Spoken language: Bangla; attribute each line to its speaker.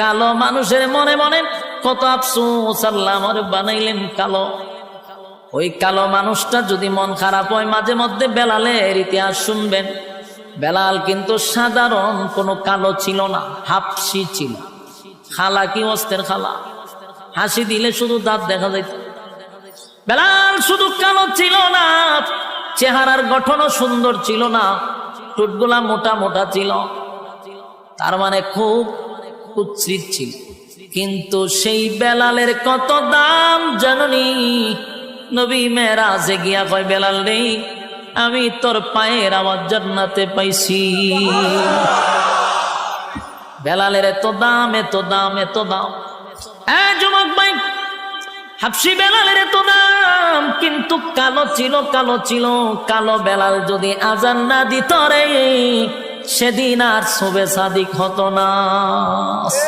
Speaker 1: কালো মানুষের মনে মনে কত আফসোস, আল্লাহ আমার বানাইলেন কালো। ওই কালো মানুষটা যদি মন খারাপ হয়, মাঝে মধ্যে বেলালের ইতিহাস শুনবেন। বেলাল কিন্তু সাধারণ কোনো কালো ছিল না, হাফসি ছিল। খালা কি অস্তের খালা, হাসি দিলে শুধু দাঁত দেখা যাইত। বেলাল শুধু কালো ছিল না, চেহারার গঠনও সুন্দর ছিল না, ঠোঁটগুলা মোটা মোটা ছিল, তার মানে খুব কুৎসিত ছিল। কিন্তু সেই বেলালের কত দাম জাননি? নবী মেরাজে গিয়া কয়, বেলাল রে, আমি তোর পায়ের আওয়াজ জান্নাতে পাইছি। বেলালের এত দাম, এত দাম, এত দাম। যুবক ভাই, হাবশি বেলালের এত দাম, কিন্তু কালো ছিল, কালো ছিল। কালো বেলাল যদি আজান না দিত রে, সেদিন আর শোবে সাদিক হতো না।